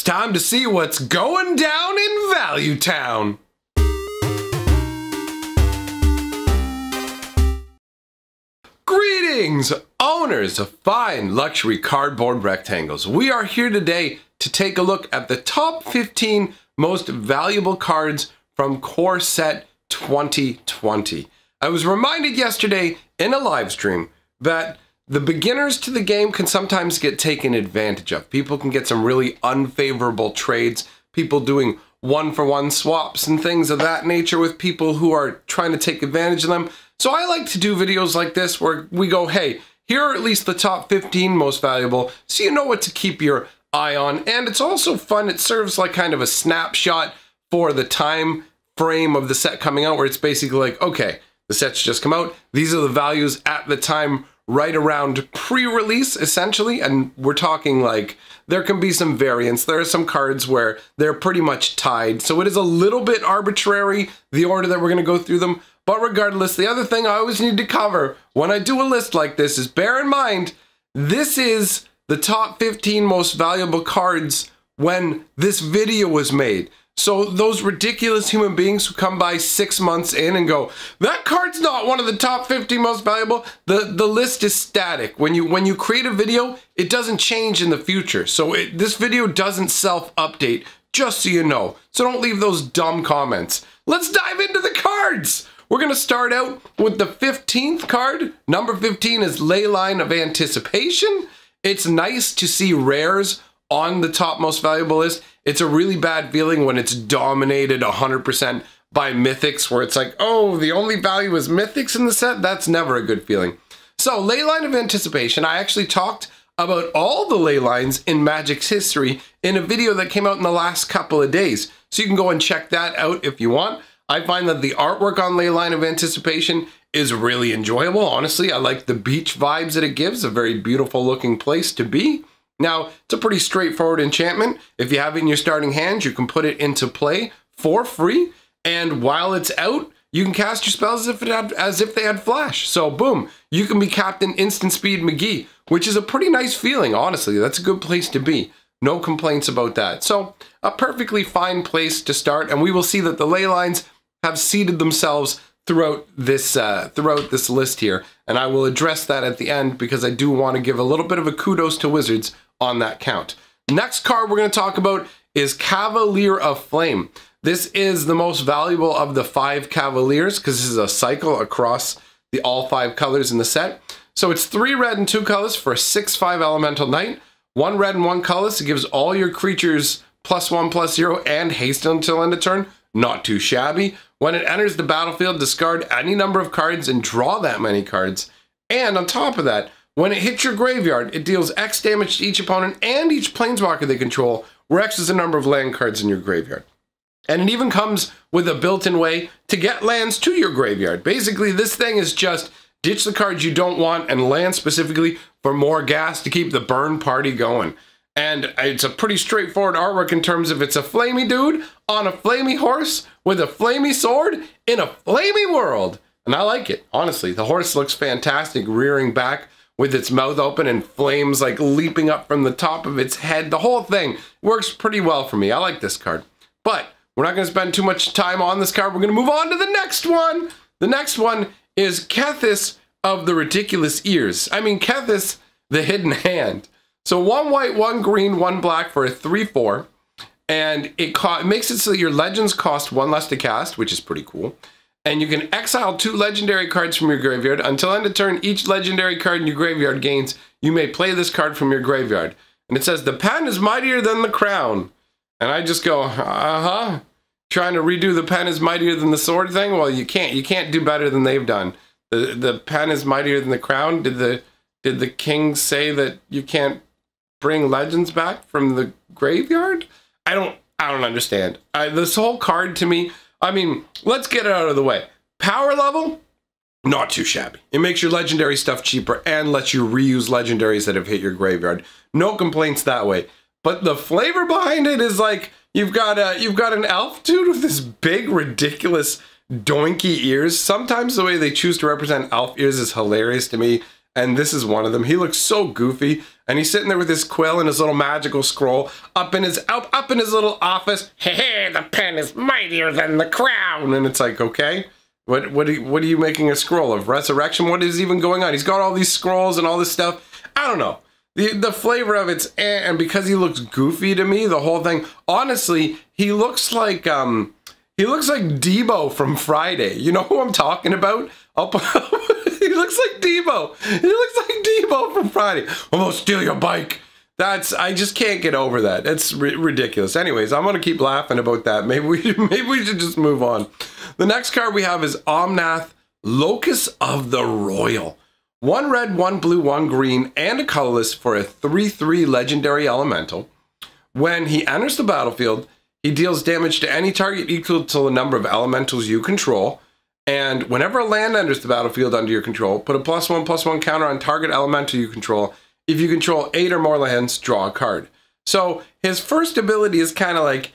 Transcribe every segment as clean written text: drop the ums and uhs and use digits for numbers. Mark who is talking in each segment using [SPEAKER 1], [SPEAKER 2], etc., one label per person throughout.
[SPEAKER 1] time to see what's going down in Value Town. Greetings, owners of fine luxury cardboard rectangles. We are here today to take a look at the top 15 most valuable cards from Core Set 2020. I was reminded yesterday in a live stream that the beginners to the game can sometimes get taken advantage of. People can get some really unfavorable trades, people doing one-for-one swaps and things of that nature with people who are trying to take advantage of them. So I like to do videos like this where we go, hey, here are at least the top 15 most valuable, so you know what to keep your eye on. And it's also fun. It serves like kind of a snapshot for the time frame of the set coming out, where it's basically like, okay, the set's just come out. These are the values at the time right around pre-release, essentially. And we're talking like, there can be some variance. There are some cards where they're pretty much tied. So it is a little bit arbitrary, the order that we're going to go through them. But regardless, the other thing I always need to cover when I do a list like this is bear in mind, this is the top 15 most valuable cards when this video was made. So those ridiculous human beings who come by 6 months in and go, that card's not one of the top 50 most valuable, the list is static. When you create a video, it doesn't change in the future. So this video doesn't self-update, just so you know. So don't leave those dumb comments. Let's dive into the cards. We're going to start out with the 15th card. Number 15 is Leyline of Anticipation. It's nice to see rares on the top most valuable list. It's a really bad feeling when it's dominated 100% by mythics, where it's like, oh, the only value is mythics in the set. That's never a good feeling. So Leyline of Anticipation, I actually talked about all the Leylines in Magic's history in a video that came out in the last couple of days. So you can go and check that out if you want. I find that the artwork on Leyline of Anticipation is really enjoyable. Honestly, I like the beach vibes that it gives, a very beautiful looking place to be. Now, it's a pretty straightforward enchantment. If you have it in your starting hand, you can put it into play for free. And while it's out, you can cast your spells as if they had flash. So boom, you can be Captain Instant Speed McGee, which is a pretty nice feeling, honestly. That's a good place to be. No complaints about that. So a perfectly fine place to start. And we will see that the Leylines have seeded themselves throughout this list here. And I will address that at the end because I do want to give a little bit of a kudos to Wizards on that count. Next card we're going to talk about is Cavalier of Flame. This is the most valuable of the 5 Cavaliers because this is a cycle across all 5 colors in the set. So it's 3 red and 2 colors for a 6/5 elemental knight. 1 red and 1 colorless. It gives all your creatures +1/+0 and haste until end of turn. Not too shabby. When it enters the battlefield, discard any number of cards and draw that many cards. And on top of that, when it hits your graveyard, it deals X damage to each opponent and each planeswalker they control, where X is the number of land cards in your graveyard. And it even comes with a built-in way to get lands to your graveyard. Basically, this thing is just ditch the cards you don't want and land specifically for more gas to keep the burn party going. And it's a pretty straightforward artwork in terms of it's a flamey dude on a flamey horse with a flamey sword in a flamey world. And I like it, honestly. The horse looks fantastic, rearing back with its mouth open and flames like leaping up from the top of its head. The whole thing works pretty well for me. I like this card. But we're not going to spend too much time on this card. We're going to move on to the next one. The next one is Canthus of the Ridiculous Ears. I mean, Canthus, the Hidden Hand. So 1 white, 1 green, 1 black for a 3/4. And it makes it so that your legends cost 1 less to cast, which is pretty cool. And you can exile 2 legendary cards from your graveyard. Until end of turn, each legendary card in your graveyard gains. You may play this card from your graveyard. And it says, the pen is mightier than the crown. And I just go, trying to redo the pen is mightier than the sword thing? Well, you can't do better than they've done. The pen is mightier than the crown. Did the king say that you can't bring legends back from the graveyard? I don't understand. This whole card to me, I mean, let's get it out of the way. Power level, not too shabby. It makes your legendary stuff cheaper and lets you reuse legendaries that have hit your graveyard. No complaints that way. But the flavor behind it is like, you've got an elf dude with this big, ridiculous, doinky ears. Sometimes the way they choose to represent elf ears is hilarious to me. and this is one of them. He looks so goofy, and he's sitting there with his quill and his little magical scroll up in his little office. Hey, the pen is mightier than the crown. And it's like, okay, what are you making a scroll of? Resurrection? What is even going on? He's got all these scrolls and all this stuff. I don't know. The flavor of it's and because he looks goofy to me, the whole thing. Honestly, he looks like Debo from Friday. You know who I'm talking about? He looks like Debo. He looks like Debo from Friday. I'm gonna steal your bike. I just can't get over that. It's ridiculous. Anyways, I'm gonna keep laughing about that. Maybe we should just move on. The next card we have is Omnath, Locus of the Royal. 1 red, 1 blue, 1 green, and a colorless for a 3/3 legendary elemental. When he enters the battlefield, he deals damage to any target equal to the number of elementals you control. And whenever a land enters the battlefield under your control, put a +1/+1 counter on target elemental you control. If you control 8 or more lands, draw a card. So his first ability is kind of like,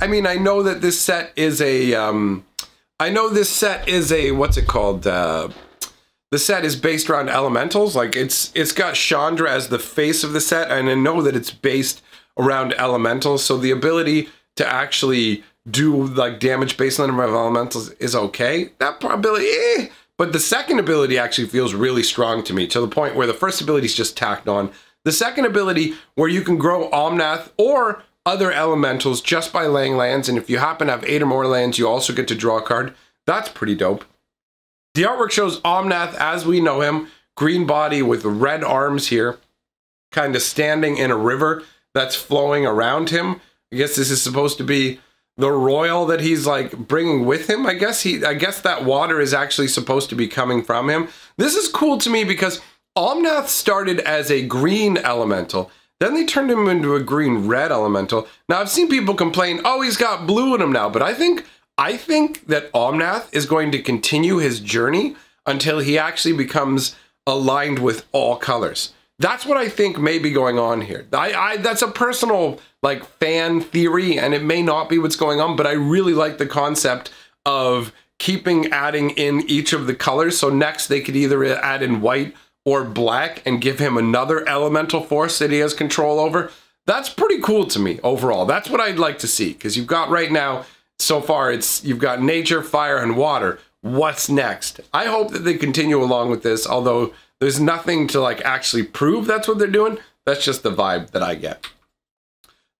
[SPEAKER 1] I mean, I know that this set is a, what's it called? The set is based around elementals. Like it's got Chandra as the face of the set, and I know that it's based around elementals. So the ability to actually do like damage based on the number of elementals is okay. That ability, but the second ability actually feels really strong to me, to the point where the first ability is just tacked on. The second ability, where you can grow Omnath or other elementals just by laying lands, and if you happen to have 8 or more lands, you also get to draw a card. That's pretty dope. The artwork shows Omnath as we know him, green body with red arms here, kind of standing in a river that's flowing around him. I guess this is supposed to be the royal that he's like bringing with him. I guess that water is actually supposed to be coming from him. This is cool to me because Omnath started as a green elemental. Then they turned him into a green-red elemental. Now I've seen people complain, oh, he's got blue in him now, but I think that Omnath is going to continue his journey until he actually becomes aligned with all colors. That's what I think may be going on here. That's a personal like fan theory, and it may not be what's going on, but I really like the concept of adding in each of the colors. So next they could either add in white or black and give him another elemental force that he has control over. That's pretty cool to me overall. That's what I'd like to see, because you've got right now, so far, you've got nature, fire, and water. What's next? I hope that they continue along with this, although there's nothing to like actually prove that's what they're doing. That's just the vibe that I get.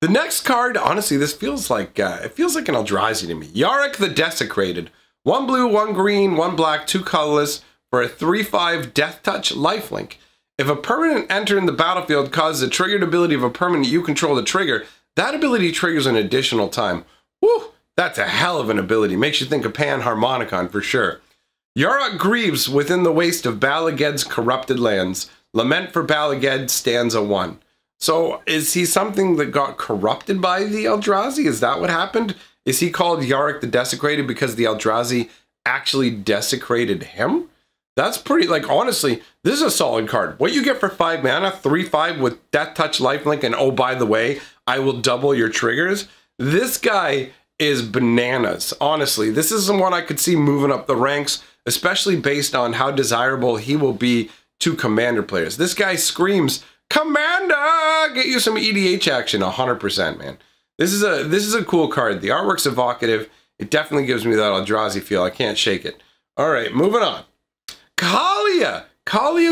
[SPEAKER 1] The next card, honestly, this feels like it feels like an Eldrazi to me. Yorick the Desecrated. 1 blue, 1 green, 1 black, 2 colorless for a 3/5 Death Touch lifelink. If a permanent entering the battlefield causes a triggered ability of a permanent you control to trigger, that ability triggers an additional time. Woo! That's a hell of an ability. Makes you think of Panharmonicon for sure. Yorick grieves within the waste of Balaged's corrupted lands. Lament for Balaged, stanza 1. So is he something that got corrupted by the Eldrazi? Is that what happened? Is he called Yorick the Desecrated because the Eldrazi actually desecrated him? That's pretty, like, honestly, this is a solid card. What you get for 5 mana, 3/5 with Death Touch lifelink, and oh, by the way, I will double your triggers. This guy is bananas. Honestly, this is one I could see moving up the ranks, especially based on how desirable he will be to Commander players. This guy screams, Commander! Get you some EDH action, 100%, man. This is a cool card. The artwork's evocative. It definitely gives me that Eldrazi feel. I can't shake it. All right, moving on. Kalia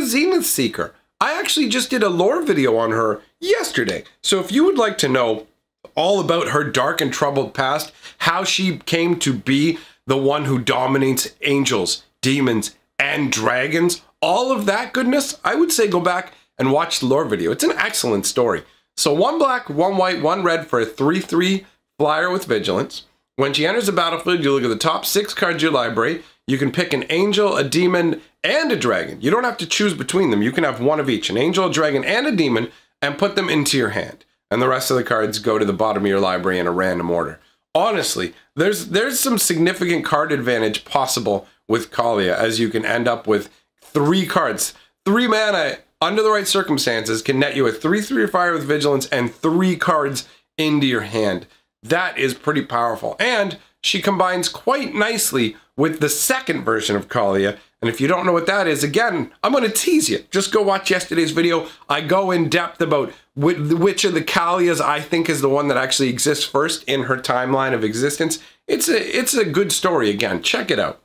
[SPEAKER 1] Zenith Seeker. I actually just did a lore video on her yesterday. So if you would like to know all about her dark and troubled past, how she came to be the one who dominates angels, demons, and dragons, all of that goodness, I would say go back and watch the lore video. It's an excellent story. So 1 black, 1 white, 1 red for a 3/3 flyer with vigilance. When she enters the battlefield, you look at the top 6 cards of your library. You can pick an angel, a demon, and a dragon. You don't have to choose between them. You can have one of each, an angel, a dragon, and a demon, and put them into your hand. And the rest of the cards go to the bottom of your library in a random order. Honestly, there's some significant card advantage possible with Kalia, as you can end up with 3 cards. 3 mana, under the right circumstances, can net you a 3/3 fire with vigilance and 3 cards into your hand. That is pretty powerful. And she combines quite nicely with the second version of Kalia. And if you don't know what that is, again, I'm going to tease you. Just go watch yesterday's video. I go in depth about which of the Kalias I think is the one that actually exists first in her timeline of existence. It's a good story. Again, check it out.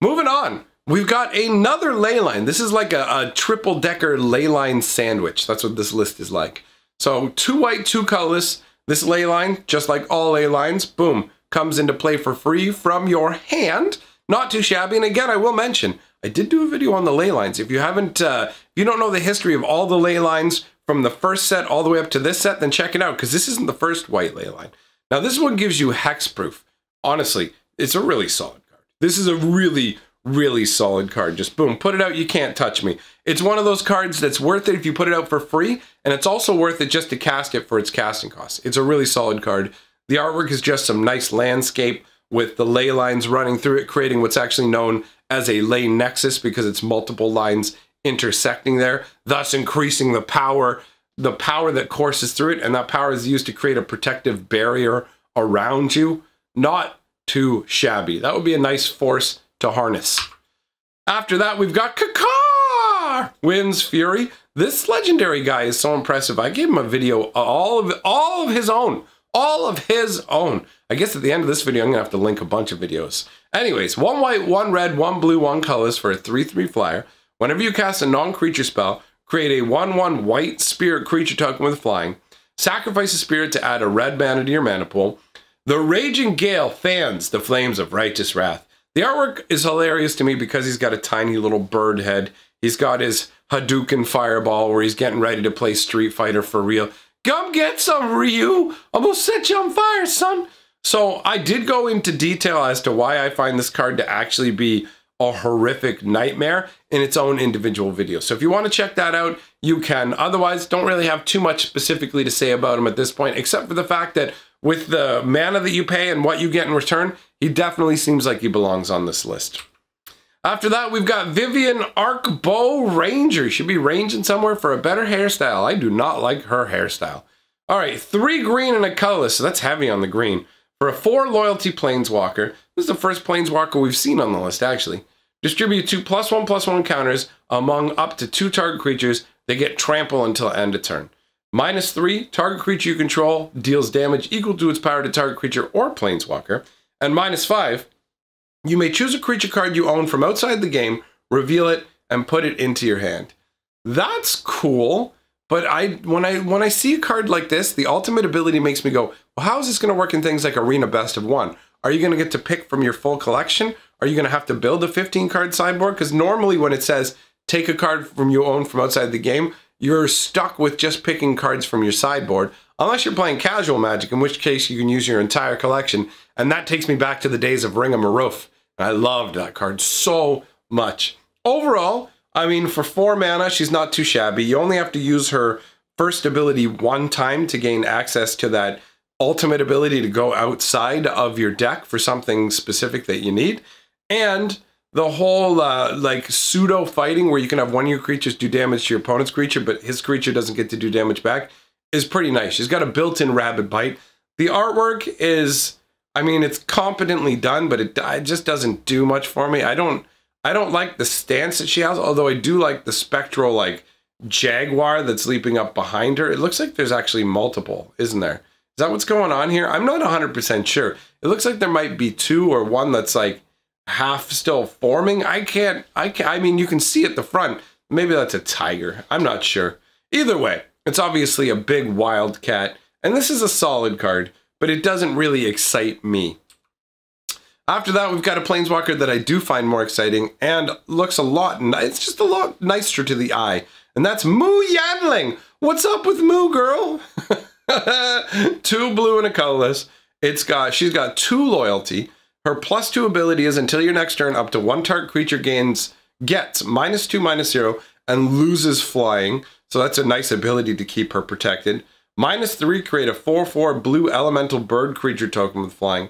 [SPEAKER 1] Moving on, we've got another Leyline. This is like a triple-decker Leyline sandwich. That's what this list is like. So 2 white, 2 colorless. This Leyline, just like all Leylines, boom, comes into play for free from your hand. Not too shabby. And again, I will mention, I did do a video on the Leylines. If you haven't, if you don't know the history of all the Leylines from the first set all the way up to this set, then check it out, because this isn't the first white Leyline. Now, this one gives you hexproof. Honestly, it's a really solid card. This is a really, really solid card. Just boom, put it out, you can't touch me. It's one of those cards that's worth it if you put it out for free, and it's also worth it just to cast it for its casting costs. It's a really solid card. The artwork is just some nice landscape with the ley lines running through it, creating what's actually known as a ley nexus, because it's multiple lines intersecting there, thus increasing the power that courses through it, and that power is used to create a protective barrier around you. Not too shabby. That would be a nice force to harness. After that, we've got Kakar! Wind's Fury. This legendary guy is so impressive. I gave him a video, all of his own. All of his own. I guess at the end of this video, I'm going to have to link a bunch of videos. Anyways, 1 white, 1 red, 1 blue, 1 colorless for a 3/3 flyer. Whenever you cast a non-creature spell, create a 1/1 white spirit creature token with flying. Sacrifice a spirit to add a red mana to your mana pool. The Raging Gale fans the flames of righteous wrath. The artwork is hilarious to me because he's got a tiny little bird head. He's got his Hadouken fireball where he's getting ready to play Street Fighter for real. Come get some, Ryu! I'm gonna set you on fire, son! So I did go into detail as to why I find this card to actually be a horrific nightmare in its own individual video. So if you want to check that out, you can. Otherwise, don't really have too much specifically to say about him at this point, except for the fact that with the mana that you pay and what you get in return, he definitely seems like he belongs on this list. After that, we've got Vivienne Arc Bow Ranger. Should be ranging somewhere for a better hairstyle. I do not like her hairstyle. All right, 3 green and a colorless, so that's heavy on the green. For a 4 loyalty Planeswalker, this is the first Planeswalker we've seen on the list, actually. Distribute 2 +1/+1 counters among up to 2 target creatures. They get trample until end of turn. -3, target creature you control deals damage equal to its power to target creature or Planeswalker. And -5, you may choose a creature card you own from outside the game, reveal it, and put it into your hand. That's cool, but when I see a card like this, the ultimate ability makes me go, well, how is this going to work in things like Arena Best of 1? Are you going to get to pick from your full collection? Are you going to have to build a 15-card sideboard? Because normally when it says take a card from you own from outside the game, you're stuck with just picking cards from your sideboard, unless you're playing casual Magic, in which case you can use your entire collection. And that takes me back to the days of Ring-a-Maroof. I loved that card so much. Overall, I mean, for 4 mana, she's not too shabby. You only have to use her first ability 1 time to gain access to that ultimate ability to go outside of your deck for something specific that you need. And the whole like pseudo fighting where you can have one of your creatures do damage to your opponent's creature, but his creature doesn't get to do damage back is pretty nice. She's got a built-in Rabid Bite. The artwork is, I mean, it's competently done, but it just doesn't do much for me. I don't like the stance that she has, although I do like the spectral like jaguar that's leaping up behind her. It looks like there's actually multiple, isn't there? Is that what's going on here? I'm not 100% sure. It looks like there might be 2 or 1 that's like half still forming. I mean, you can see at the front. Maybe that's a tiger. I'm not sure. Either way, it's obviously a big wildcat, and this is a solid card, but it doesn't really excite me. After that, we've got a Planeswalker that I do find more exciting and looks a lot, it's just a lot nicer to the eye, and that's Moo Yadling. What's up with Moo Girl? 2 blue and a colorless. She's got 2 loyalty. Her +2 ability is until your next turn, up to 1 target creature gets -2/-0 and loses flying. So that's a nice ability to keep her protected. -3, create a 4/4 blue elemental bird creature token with flying.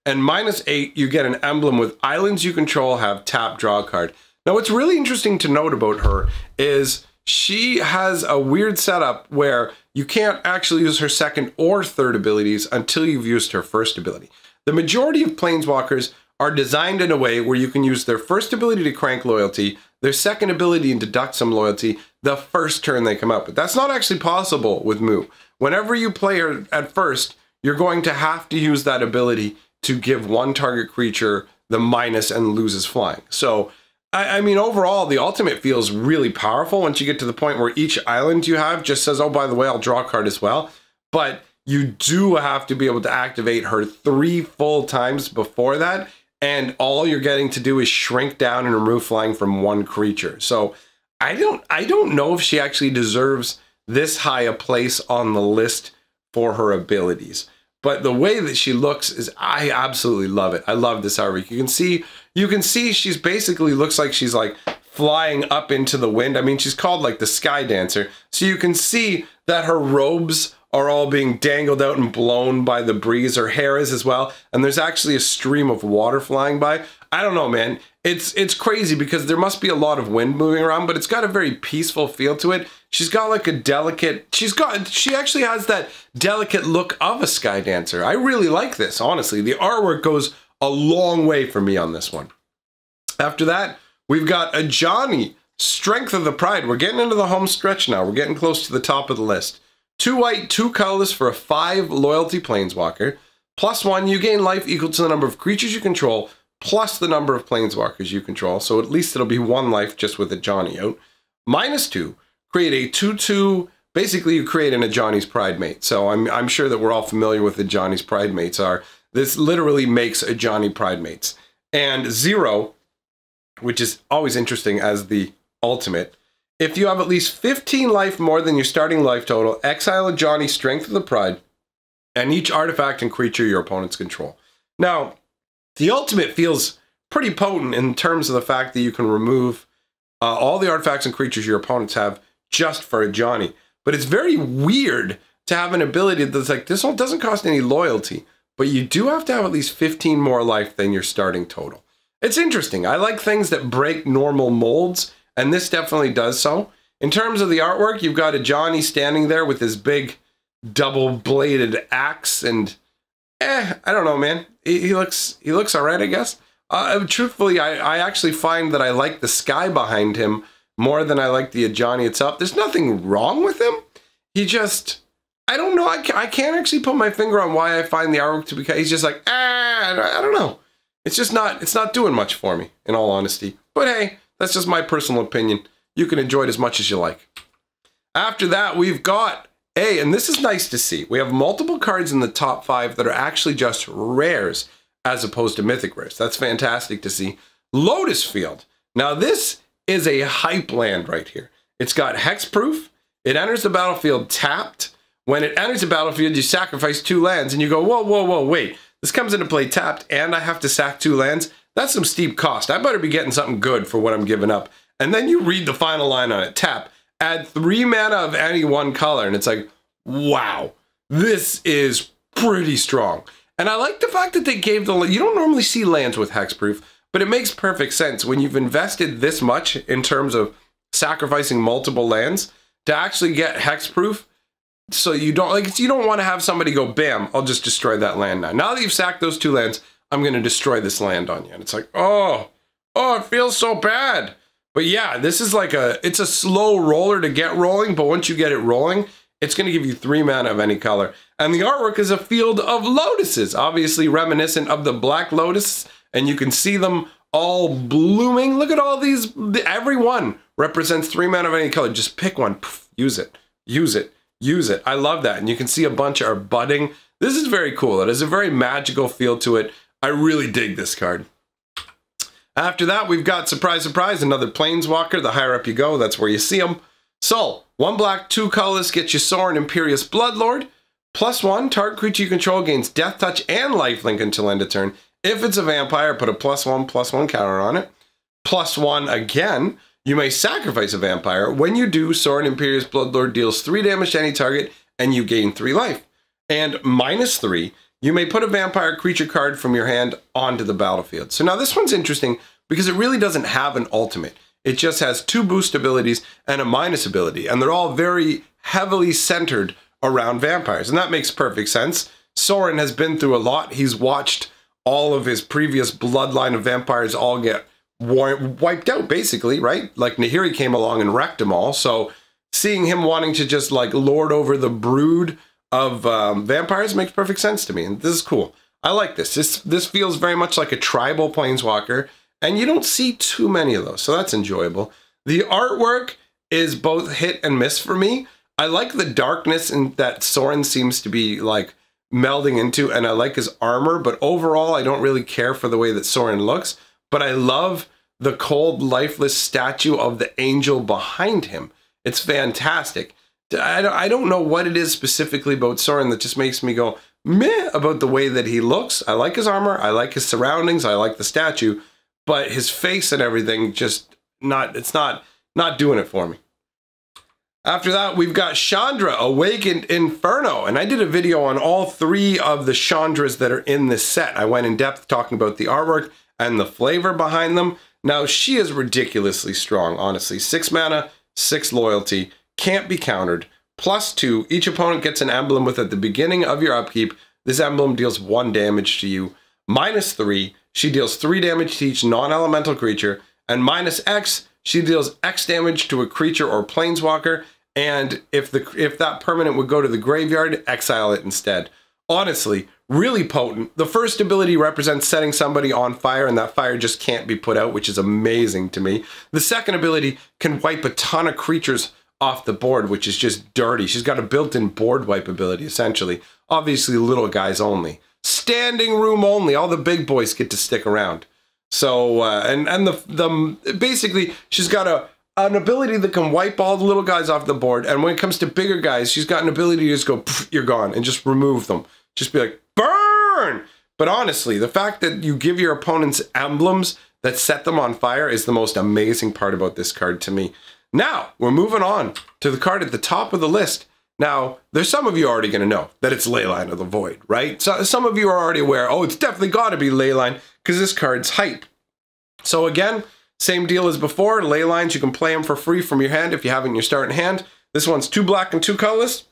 [SPEAKER 1] And -8, you get an emblem with islands you control have tap, draw a card. Now what's really interesting to note about her is she has a weird setup where you can't actually use her second or third abilities until you've used her first ability. the majority of Planeswalkers are designed in a way where you can use their first ability to crank loyalty, their second ability to deduct some loyalty, the first turn they come out. But that's not actually possible with Moo. Whenever you play her at first, you're going to have to use that ability to give one target creature the minus and loses flying. So, I mean, overall, the ultimate feels really powerful once you get to the point where each island you have just says, oh, by the way, I'll draw a card as well. But you do have to be able to activate her 3 full times before that. And all you're getting to do is shrink down and remove flying from one creature. So I don't know if she actually deserves this high a place on the list for her abilities. But the way that she looks is, I absolutely love it. I love this artwork. You can see she's basically looks like she's like flying up into the wind. I mean, she's called like the Sky Dancer. So you can see that her robes are all being dangled out and blown by the breeze. Her hair is as well. And there's actually a stream of water flying by. I don't know, man. It's crazy because there must be a lot of wind moving around, but it's got a very peaceful feel to it. She's got like a delicate, she actually has that delicate look of a Sky Dancer. I really like this, honestly. The artwork goes a long way for me on this one. After that, we've got a Ajani, Strength of the Pride. We're getting into the home stretch now. We're getting close to the top of the list. 2 white, 2 colorless for a 5 loyalty planeswalker. +1, you gain life equal to the number of creatures you control, plus the number of planeswalkers you control. So at least it'll be 1 life just with a Ajani out. -2, create a 2/2. Basically, you create an Ajani's Pride Mate. So I'm sure that we're all familiar with Ajani's Pride Mates are. This literally makes Ajani Pride Mates. And 0, which is always interesting as the ultimate. If you have at least 15 life more than your starting life total, exile Ajani Strength of the Pride and each artifact and creature your opponents control. Now, the ultimate feels pretty potent in terms of the fact that you can remove all the artifacts and creatures your opponents have just for Ajani. But it's very weird to have an ability that's like, this one doesn't cost any loyalty, but you do have to have at least 15 more life than your starting total. It's interesting. I like things that break normal molds, and this definitely does so. In terms of the artwork, you've got Ajani standing there with his big double-bladed axe, and I don't know, man. He looks all right, I guess. Truthfully, I actually find that I like the sky behind him more than I like the Ajani itself. There's nothing wrong with him. He just, I don't know. I can't actually put my finger on why I find the artwork to be. He's just like, I don't know. It's just not. It's not doing much for me, in all honesty. But hey, that's just my personal opinion. You can enjoy it as much as you like. After that, we've got and this is nice to see. We have multiple cards in the top 5 that are actually just rares as opposed to mythic rares. That's fantastic to see. Lotus Field. Now this is a hype land right here. It's got hexproof. It enters the battlefield tapped. When it enters the battlefield, you sacrifice 2 lands and you go, whoa, whoa, whoa, wait. This comes into play tapped and I have to sack 2 lands. That's some steep cost. I better be getting something good for what I'm giving up. And then you read the final line on it. Tap. Add 3 mana of any one color. And it's like, wow, this is pretty strong. And I like the fact that they gave you don't normally see lands with hexproof, but it makes perfect sense when you've invested this much in terms of sacrificing multiple lands to actually get hexproof. So you don't want to have somebody go, bam, I'll just destroy that land now. Now that you've sacked those 2 lands, I'm going to destroy this land on you. And it's like, oh, it feels so bad. But yeah, this is like it's a slow roller to get rolling, but once you get it rolling, it's going to give you 3 mana of any color. And the artwork is a field of lotuses, obviously reminiscent of the black lotus, and you can see them all blooming. Look at all these, every one represents 3 mana of any color. Just pick one, use it, use it, use it. I love that. And you can see a bunch are budding. This is very cool. It has a very magical feel to it. I really dig this card. After that, we've got, surprise, surprise, another Planeswalker. The higher up you go, that's where you see them. Soul, 1 black, 2 colorless, gets you Sorin Imperious Bloodlord. +1, target creature you control gains Death Touch and Lifelink until end of turn. If it's a vampire, put a +1/+1 counter on it. +1 again, you may sacrifice a vampire. When you do, Sorin Imperious Bloodlord deals 3 damage to any target, and you gain 3 life. And -3, you may put a vampire creature card from your hand onto the battlefield. So now this one's interesting because it really doesn't have an ultimate. It just has 2 boost abilities and a minus ability, and they're all very heavily centered around vampires, and that makes perfect sense. Sorin has been through a lot. He's watched all of his previous bloodline of vampires all get wiped out, basically, right? Like Nahiri came along and wrecked them all. So seeing him wanting to just like lord over the brood of vampires makes perfect sense to me, and this is cool. I like this. This feels very much like a tribal planeswalker, and you don't see too many of those, so that's enjoyable. The artwork is both hit and miss for me. I like the darkness and that Soren seems to be like melding into, and I like his armor, but overall I don't really care for the way that Soren looks, but I love the cold, lifeless statue of the angel behind him. It's fantastic. I don't know what it is specifically about Soren that just makes me go meh about the way that he looks. I like his armor, I like his surroundings, I like the statue, but his face and everything just it's not doing it for me. After that, we've got Chandra, Awakened Inferno, and I did a video on all 3 of the Chandras that are in this set. I went in depth talking about the artwork and the flavor behind them. Now, she is ridiculously strong, honestly. 6 mana, 6 loyalty, can't be countered. +2, each opponent gets an emblem with at the beginning of your upkeep. This emblem deals 1 damage to you. -3, she deals 3 damage to each non-elemental creature. And -X, she deals X damage to a creature or planeswalker. And if that permanent would go to the graveyard, exile it instead. Honestly, really potent. The first ability represents setting somebody on fire, and that fire just can't be put out, which is amazing to me. The second ability can wipe a ton of creatures off the board, which is just dirty. She's got a built-in board wipe ability, essentially. Obviously, little guys only. Standing room only. All the big boys get to stick around. So, basically, she's got an ability that can wipe all the little guys off the board, and when it comes to bigger guys, she's got an ability to just go, you're gone, and just remove them. Just be like, burn! But honestly, the fact that you give your opponents emblems that set them on fire is the most amazing part about this card to me. Now, we're moving on to the card at the top of the list. Now, there's some of you already going to know that it's Leyline of the Void, right? So some of you are already aware, oh, it's definitely got to be Leyline, because this card's hype. So again, same deal as before. Leylines, you can play them for free from your hand if you have it in your starting hand. This one's 2 black and 2 colorless.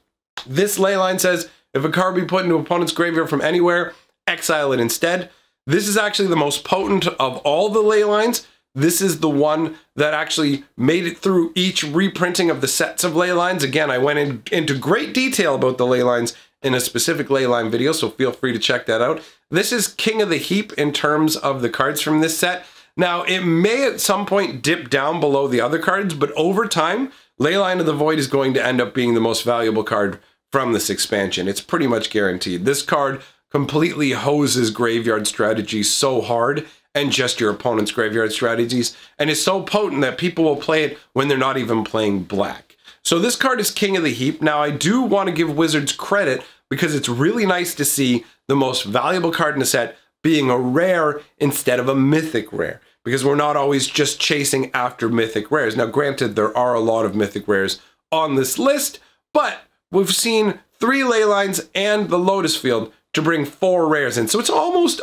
[SPEAKER 1] This Leyline says, if a card be put into an opponent's graveyard from anywhere, exile it instead. This is actually the most potent of all the Leylines. This is the one that actually made it through each reprinting of the sets of Leylines. Again, I went into great detail about the Leylines in a specific Leyline video, so feel free to check that out. This is King of the Heap in terms of the cards from this set. Now, it may at some point dip down below the other cards, but over time, Leyline of the Void is going to end up being the most valuable card from this expansion. It's pretty much guaranteed. This card completely hoses graveyard strategies so hard, and just your opponent's graveyard strategies, and is so potent that people will play it when they're not even playing black. So this card is King of the Heap. Now, I do want to give Wizards credit because it's really nice to see the most valuable card in the set being a rare instead of a mythic rare, because we're not always just chasing after mythic rares. Now, granted, there are a lot of mythic rares on this list, but we've seen 3 Leylines and the Lotus Field to bring 4 rares in. So it's almost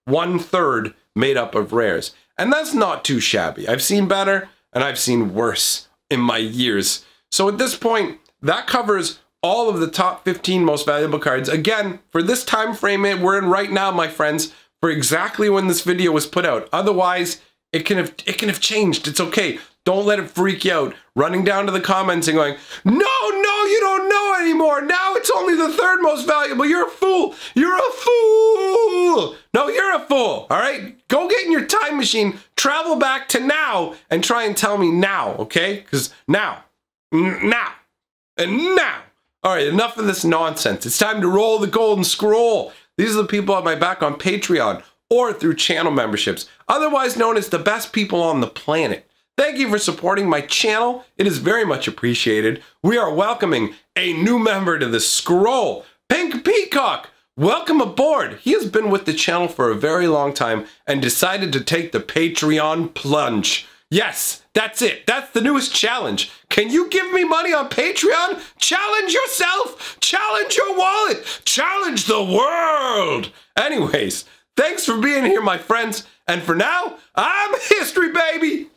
[SPEAKER 1] 1/3 made up of rares. And that's not too shabby. I've seen better and I've seen worse in my years. So at this point, that covers all of the top 15 most valuable cards. Again, for this time frame we're in right now, my friends, for exactly when this video was put out. Otherwise, it can have changed. It's okay. Don't let it freak you out. Running down to the comments and going, no, you don't know anymore. Now it's only the 3rd most valuable. You're a fool. You're a fool. No, you're a fool. All right? Go get in your time machine, travel back to now, and try and tell me now, okay? Because now. All right, enough of this nonsense. It's time to roll the golden scroll. These are the people on my back on Patreon or through channel memberships, otherwise known as the best people on the planet. Thank you for supporting my channel. It is very much appreciated. We are welcoming a new member to the Scroll, Pink Peacock. Welcome aboard. He has been with the channel for a very long time and decided to take the Patreon plunge. Yes, that's it. That's the newest challenge. Can you give me money on Patreon? Challenge yourself. Challenge your wallet. Challenge the world. Anyways, thanks for being here, my friends. And for now, I'm history, baby.